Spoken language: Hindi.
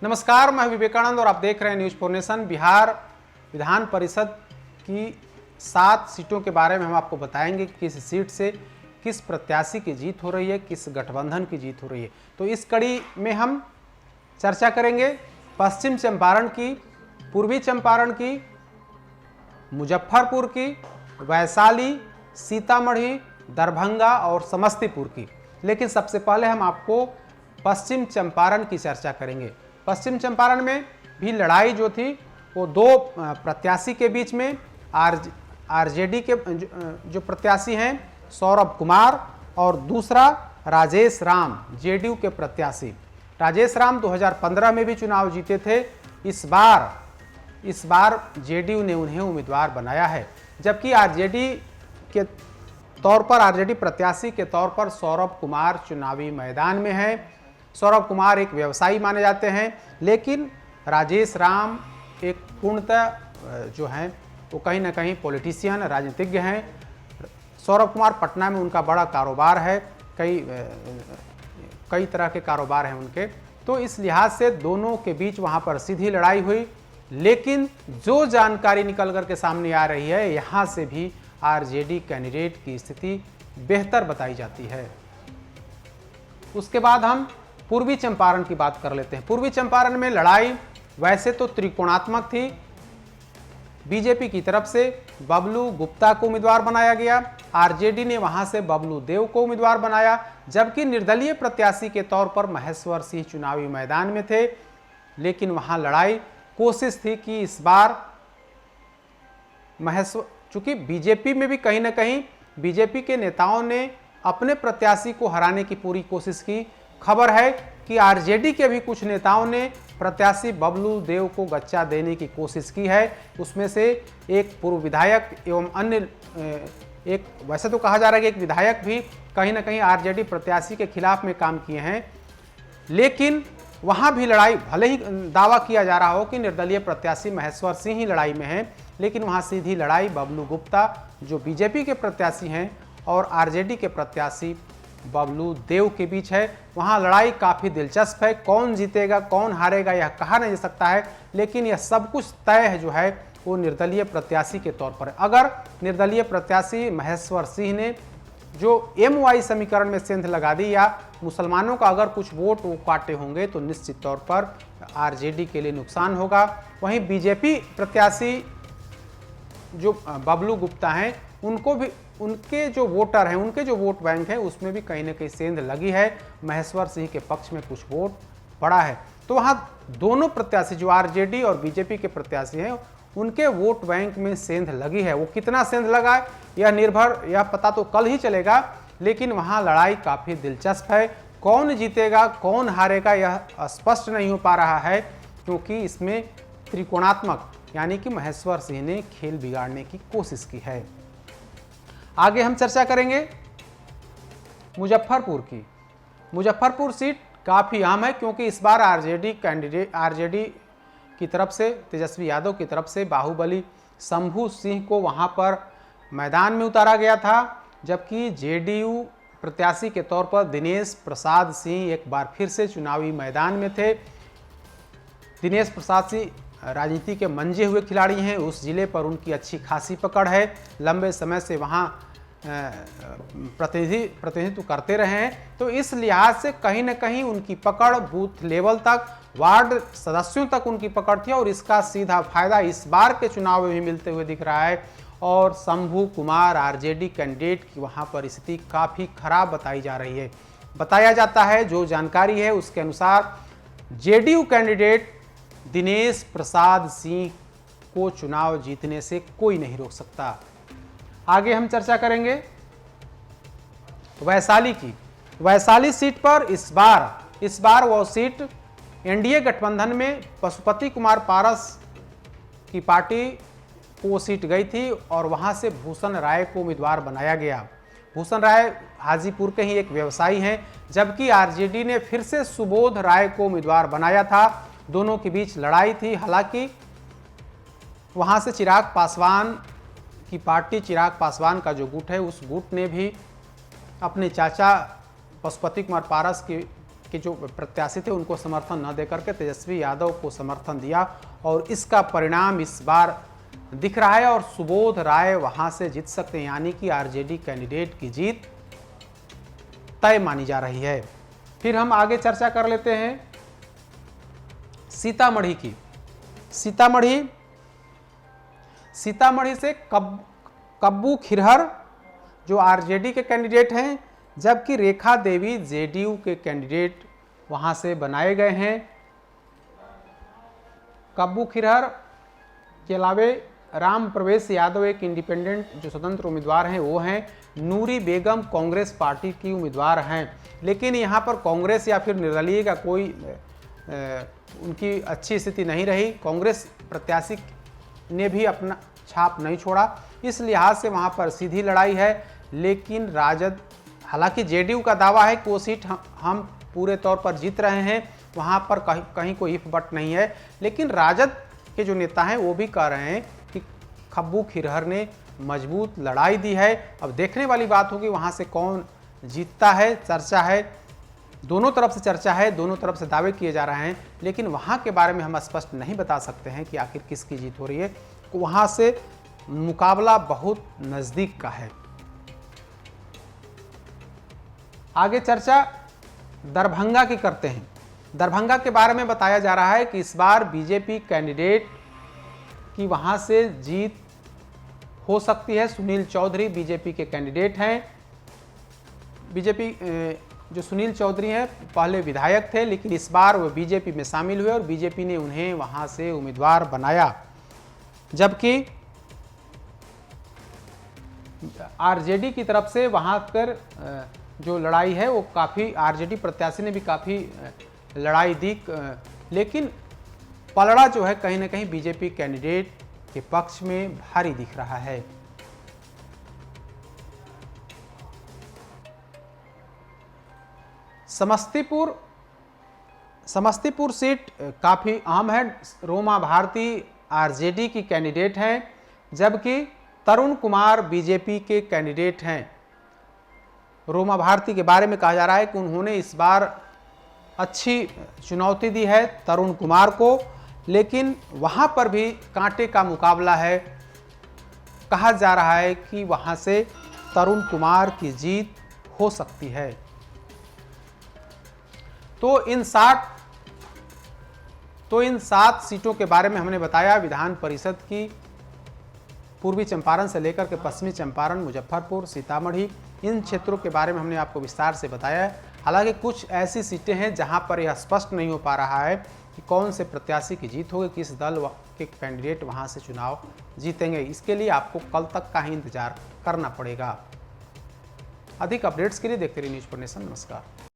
नमस्कार, मैं विवेकानंद और आप देख रहे हैं news for nation. Bihar Vidhan Parishad की 7 सीटों के बारे में हम आपको बताएंगे कि किस सीट से किस प्रत्याशी की जीत हो रही है, किस गठबंधन की जीत हो रही है। तो इस कड़ी में हम चर्चा करेंगे पश्चिम चंपारण की, पूर्वी चंपारण की, मुजफ्फरपुर की, वैशाली, सीतामढ़ी, दरभंगा और समस्तीपुर की। लेकिन सबसे पहले हम आपको पश्चिम चंपारण की चर्चा करेंगे। पश्चिम चंपारण में भी लड़ाई जो थी वो 2 प्रत्याशी के बीच में, आरजेडी के जो प्रत्याशी हैं सौरभ कुमार और दूसरा राजेश राम, जेडीयू के प्रत्याशी। राजेश राम 2015 में भी चुनाव जीते थे। इस बार जेडीयू ने उन्हें उम्मीदवार बनाया है, जबकि आरजेडी के तौर पर, आरजेडी प्रत्याशी के तौर पर सौरभ कुमार चुनावी मैदान में है। सौरभ कुमार एक व्यवसायी माने जाते हैं, लेकिन राजेश राम एक पूर्णतः जो हैं वो कहीं ना कहीं पॉलिटिशियन, राजनीतिज्ञ हैं। सौरभ कुमार पटना में उनका बड़ा कारोबार है, कई तरह के कारोबार हैं उनके। तो इस लिहाज से दोनों के बीच वहाँ पर सीधी लड़ाई हुई। लेकिन जो जानकारी निकल कर के सामने आ रही है, यहाँ से भी आरजेडी कैंडिडेट की स्थिति बेहतर बताई जाती है। उसके बाद हम पूर्वी चंपारण की बात कर लेते हैं। पूर्वी चंपारण में लड़ाई वैसे तो त्रिकोणात्मक थी। बीजेपी की तरफ से बबलू गुप्ता को उम्मीदवार बनाया गया, आरजेडी ने वहां से बबलू देव को उम्मीदवार बनाया, जबकि निर्दलीय प्रत्याशी के तौर पर महेश्वर सिंह चुनावी मैदान में थे। लेकिन वहां लड़ाई, कोशिश थी कि इस बार चूंकि बीजेपी में भी कहीं ना कहीं बीजेपी के नेताओं ने अपने प्रत्याशी को हराने की पूरी कोशिश की। खबर है कि आरजेडी के भी कुछ नेताओं ने प्रत्याशी बबलू देव को गच्चा देने की कोशिश की है। उसमें से एक पूर्व विधायक एवं अन्य एक, वैसे तो कहा जा रहा है कि एक विधायक भी कहीं ना कहीं आरजेडी प्रत्याशी के खिलाफ में काम किए हैं। लेकिन वहां भी लड़ाई, भले ही दावा किया जा रहा हो कि निर्दलीय प्रत्याशी महेश्वर सिंह ही लड़ाई में है, लेकिन वहां सीधी लड़ाई बबलू गुप्ता जो बीजेपी के प्रत्याशी हैं और आरजेडी के प्रत्याशी बबलू देव के बीच है। वहां लड़ाई काफी दिलचस्प है। कौन जीतेगा कौन हारेगा यह कहा नहीं जा सकता है, लेकिन यह सब कुछ तय है जो है वो निर्दलीय प्रत्याशी के तौर पर है। अगर निर्दलीय प्रत्याशी महेश्वर सिंह ने जो MY समीकरण में सेंध लगा दी या मुसलमानों का अगर कुछ वोट वो काटे होंगे, तो निश्चित तौर पर आरजेडी के लिए नुकसान होगा। वहीं बीजेपी प्रत्याशी जो बबलू गुप्ता हैं, उनको भी, उनके जो वोटर हैं, उनके जो वोट बैंक है, उसमें भी कहीं ना कहीं सेंध लगी है। महेश्वर सिंह के पक्ष में कुछ वोट पड़ा है। तो वहाँ दोनों प्रत्याशी जो आरजेडी और बीजेपी के प्रत्याशी हैं, उनके वोट बैंक में सेंध लगी है। वो कितना सेंध लगा है यह पता तो कल ही चलेगा, लेकिन वहाँ लड़ाई काफ़ी दिलचस्प है। कौन जीतेगा कौन हारेगा यह स्पष्ट नहीं हो पा रहा है, क्योंकि इसमें त्रिकोणात्मक यानी कि महेश्वर सिंह ने खेल बिगाड़ने की कोशिश की है। आगे हम चर्चा करेंगे मुजफ्फरपुर की। मुजफ्फरपुर सीट काफ़ी अहम है, क्योंकि इस बार आरजेडी की तरफ से, तेजस्वी यादव की तरफ से बाहुबली शंभू सिंह को वहां पर मैदान में उतारा गया था, जबकि जेडीयू प्रत्याशी के तौर पर दिनेश प्रसाद सिंह एक बार फिर से चुनावी मैदान में थे। दिनेश प्रसाद सिंह राजनीति के मंजे हुए खिलाड़ी हैं। उस जिले पर उनकी अच्छी खासी पकड़ है, लंबे समय से वहाँ प्रतिनिधित्व करते रहे हैं। तो इस लिहाज से कहीं ना कहीं उनकी पकड़ बूथ लेवल तक, वार्ड सदस्यों तक उनकी पकड़ थी, और इसका सीधा फायदा इस बार के चुनाव में भी मिलते हुए दिख रहा है। और शंभू कुमार आरजेडी कैंडिडेट की वहाँ पर स्थिति काफ़ी खराब बताई जा रही है। बताया जाता है, जो जानकारी है उसके अनुसार जेडीयू कैंडिडेट दिनेश प्रसाद सिंह को चुनाव जीतने से कोई नहीं रोक सकता। आगे हम चर्चा करेंगे वैशाली की। वैशाली सीट पर इस बार वो सीट एनडीए गठबंधन में पशुपति कुमार पारस की पार्टी को वो सीट गई थी, और वहां से भूषण राय को उम्मीदवार बनाया गया। भूषण राय हाजीपुर के ही एक व्यवसायी हैं, जबकि आरजेडी ने फिर से सुबोध राय को उम्मीदवार बनाया था। दोनों के बीच लड़ाई थी। हालांकि वहां से चिराग पासवान की पार्टी, चिराग पासवान का जो गुट है, उस गुट ने भी अपने चाचा पशुपति कुमार पारस की के जो प्रत्याशी थे उनको समर्थन न देकर के तेजस्वी यादव को समर्थन दिया और इसका परिणाम इस बार दिख रहा है और सुबोध राय वहां से जीत सकते हैं, यानी कि आरजेडी कैंडिडेट की जीत तय मानी जा रही है। फिर हम आगे चर्चा कर लेते हैं सीतामढ़ी की। सीतामढ़ी से कब्बू खिरहर जो आरजेडी के कैंडिडेट हैं, जबकि रेखा देवी जेडीयू के कैंडिडेट वहां से बनाए गए हैं। कब्बू खिरहर के अलावे राम प्रवेश यादव एक इंडिपेंडेंट जो स्वतंत्र उम्मीदवार हैं वो हैं। नूरी बेगम कांग्रेस पार्टी की उम्मीदवार हैं, लेकिन यहाँ पर कांग्रेस या फिर निर्दलीय का कोई उनकी अच्छी स्थिति नहीं रही। कांग्रेस प्रत्याशी ने भी अपना छाप नहीं छोड़ा, इस लिहाज से वहाँ पर सीधी लड़ाई है। लेकिन राजद, हालांकि जेडीयू का दावा है कि वो सीट हम पूरे तौर पर जीत रहे हैं, वहाँ पर कहीं कोई इफ बट नहीं है, लेकिन राजद के जो नेता हैं वो भी कह रहे हैं कि कब्बू खिरहर ने मजबूत लड़ाई दी है। अब देखने वाली बात होगी वहाँ से कौन जीतता है। चर्चा है, दोनों तरफ से चर्चा है, दोनों तरफ से दावे किए जा रहे हैं, लेकिन वहाँ के बारे में हम स्पष्ट नहीं बता सकते हैं कि आखिर किसकी जीत हो रही है। वहाँ से मुकाबला बहुत नज़दीक का है। आगे चर्चा दरभंगा की करते हैं। दरभंगा के बारे में बताया जा रहा है कि इस बार बीजेपी कैंडिडेट की वहां से जीत हो सकती है। सुनील चौधरी बीजेपी के कैंडिडेट हैं। बीजेपी जो सुनील चौधरी हैं पहले विधायक थे, लेकिन इस बार वो बीजेपी में शामिल हुए और बीजेपी ने उन्हें वहां से उम्मीदवार बनाया, जबकि आरजेडी की तरफ से वहां पर जो लड़ाई है वो काफ़ी, आरजेडी प्रत्याशी ने भी काफ़ी लड़ाई दी, लेकिन पलड़ा जो है कहीं ना कहीं बीजेपी कैंडिडेट के पक्ष में भारी दिख रहा है। समस्तीपुर सीट काफ़ी अहम है। रोमा भारती आरजेडी की कैंडिडेट हैं, जबकि तरुण कुमार बीजेपी के कैंडिडेट हैं। रोमा भारती के बारे में कहा जा रहा है कि उन्होंने इस बार अच्छी चुनौती दी है तरुण कुमार को, लेकिन वहां पर भी कांटे का मुकाबला है। कहा जा रहा है कि वहां से तरुण कुमार की जीत हो सकती है। तो इन 7 सीटों के बारे में हमने बताया। विधान परिषद की पूर्वी चंपारण से लेकर के पश्चिमी चंपारण, मुजफ्फरपुर, सीतामढ़ी, इन क्षेत्रों के बारे में हमने आपको विस्तार से बताया। हालांकि कुछ ऐसी सीटें हैं जहां पर यह स्पष्ट नहीं हो पा रहा है कि कौन से प्रत्याशी की जीत होगी, किस दल के कैंडिडेट वहां से चुनाव जीतेंगे। इसके लिए आपको कल तक का ही इंतजार करना पड़ेगा। अधिक अपडेट्स के लिए देखते रहिए न्यूज़4नेशन। नमस्कार।